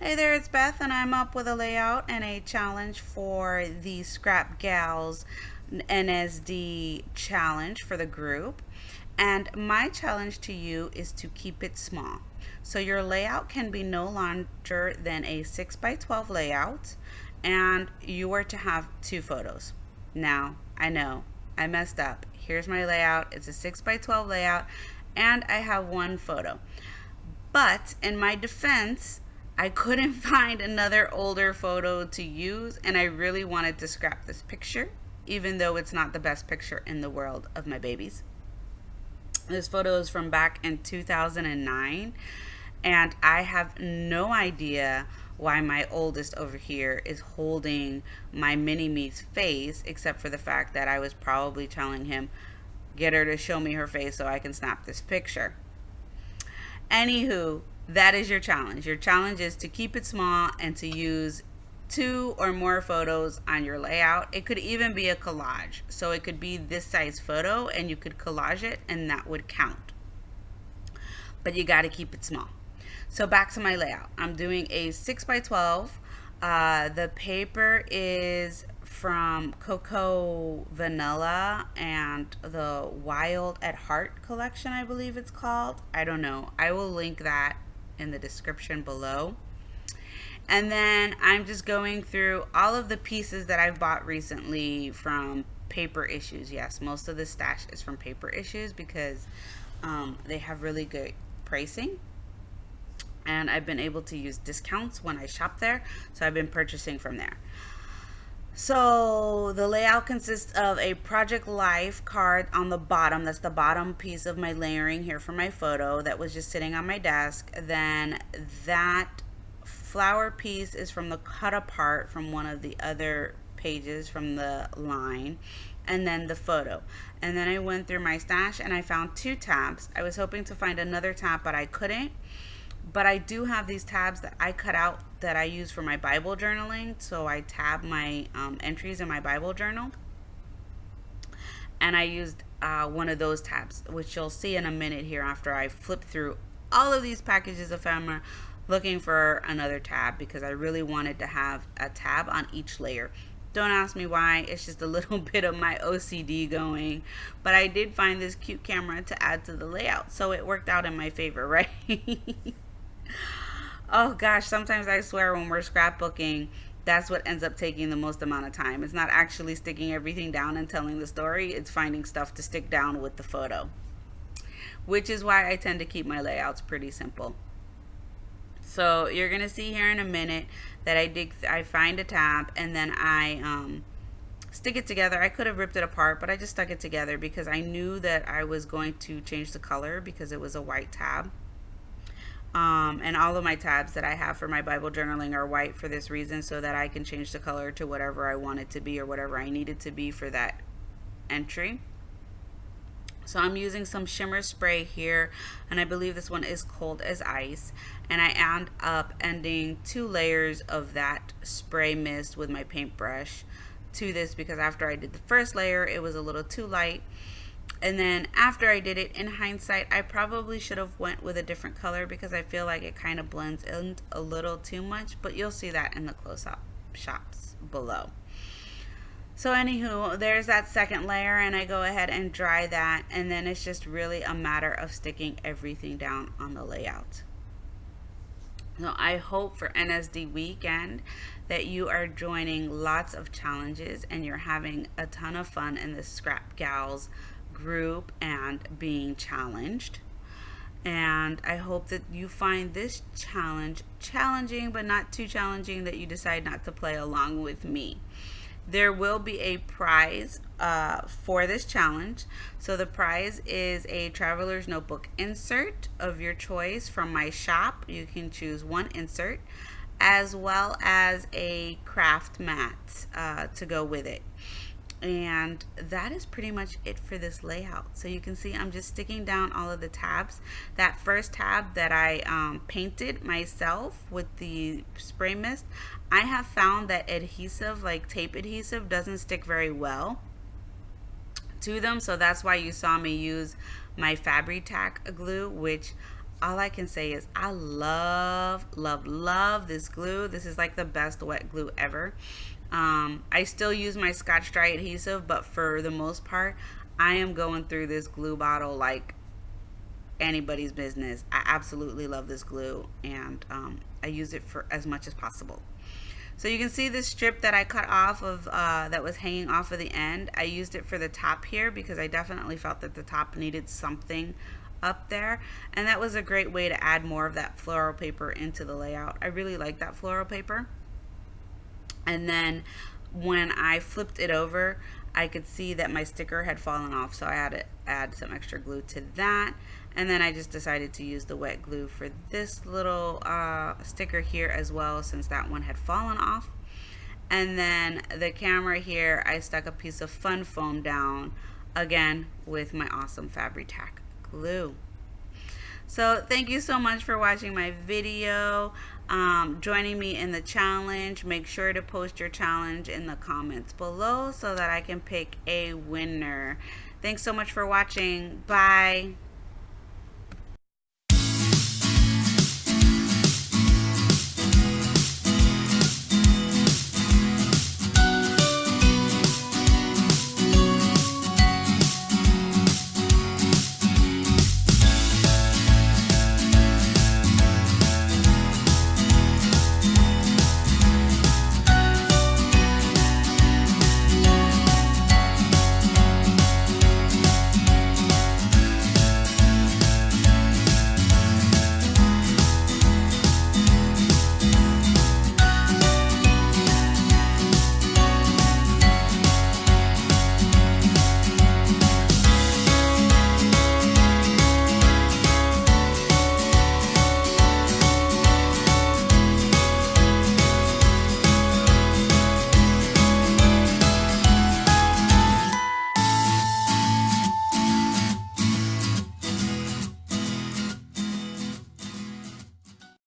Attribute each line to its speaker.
Speaker 1: Hey there, it's Beth, and I'm up with a layout and a challenge for the Scrap Gals NSD challenge for the group. And my challenge to you is to keep it small. So your layout can be no larger than a 6 by 12 layout, and you are to have two photos. Now, I know I messed up. Here's my layout. It's a 6 by 12 layout, and I have one photo. But in my defense, I couldn't find another older photo to use, and I really wanted to scrap this picture, even though it's not the best picture in the world of my babies. This photo is from back in 2009, and I have no idea why my oldest over here is holding my mini me's face, except for the fact that I was probably telling him, get her to show me her face so I can snap this picture. Anywho, that is your challenge. Your challenge is to keep it small and to use two or more photos on your layout. It could even be a collage. So it could be this size photo and you could collage it and that would count. But you got to keep it small. So back to my layout. I'm doing a 6 by 12. The paper is from Cocoa Vanilla and the Wild at Heart collection, I believe it's called. I don't know. I will link that in the description below. And then I'm just going through all of the pieces that I've bought recently from Paper Issues. Yes, most of the stash is from Paper Issues because they have really good pricing. And I've been able to use discounts when I shop there. So I've been purchasing from there. So the layout consists of a Project Life card on the bottom. That's the bottom piece of my layering here for my photo that was just sitting on my desk. Then that flower piece is from the cut apart from one of the other pages from the line, and then the photo. And then I went through my stash and I found two tabs. I was hoping to find another tab, but I couldn't. But I do have these tabs that I cut out that I use for my Bible journaling. So I tab my entries in my Bible journal. And I used one of those tabs, which you'll see in a minute here after I flip through all of these packages of ephemera looking for another tab because I really wanted to have a tab on each layer. Don't ask me why, it's just a little bit of my OCD going. But I did find this cute camera to add to the layout, so it worked out in my favor, right? Oh gosh, sometimes I swear when we're scrapbooking, that's what ends up taking the most amount of time. It's not actually sticking everything down and telling the story, it's finding stuff to stick down with the photo. Which is why I tend to keep my layouts pretty simple. So you're gonna see here in a minute that I find a tab and then I stick it together. I could have ripped it apart, but I just stuck it together because I knew that I was going to change the color because it was a white tab. And all of my tabs that I have for my Bible journaling are white for this reason, so that I can change the color to whatever I want it to be or whatever I need it to be for that entry. So I'm using some shimmer spray here, and I believe this one is Cold as Ice. And I end up ending 2 layers of that spray mist with my paintbrush to this because after I did the first layer, it was a little too light. And then after I did it, in hindsight, I probably should have went with a different color because I feel like it kind of blends in a little too much, but you'll see that in the close-up shots below. So anywho, there's that second layer and I go ahead and dry that, and then it's just really a matter of sticking everything down on the layout. So I hope for NSD weekend that you are joining lots of challenges and you're having a ton of fun in the Scrap Gals group and being challenged. And I hope that you find this challenge challenging, but not too challenging that you decide not to play along with me. There will be a prize for this challenge. So the prize is a traveler's notebook insert of your choice from my shop. You can choose one insert, as well as a craft mat to go with it. And that is pretty much it for this layout. So you can see I'm just sticking down all of the tabs. That first tab that I painted myself with the spray mist, I have found that adhesive, like tape adhesive, doesn't stick very well to them. So that's why you saw me use my Fabri-Tac glue, which all I can say is I love, love, love this glue. This is like the best wet glue ever. I still use my Scotch Dry adhesive, but for the most part, I am going through this glue bottle like anybody's business. I absolutely love this glue, and I use it for as much as possible. So you can see this strip that I cut off of that was hanging off of the end. I used it for the top here because I definitely felt that the top needed something up there, and that was a great way to add more of that floral paper into the layout. I really like that floral paper. And then when I flipped it over, I could see that my sticker had fallen off, so I had to add some extra glue to that. And then I just decided to use the wet glue for this little sticker here as well, since that one had fallen off. And then the camera here, I stuck a piece of fun foam down, again with my awesome Fabri-Tac glue. So thank you so much for watching my video, joining me in the challenge. Make sure to post your challenge in the comments below so that I can pick a winner. Thanks so much for watching. Bye.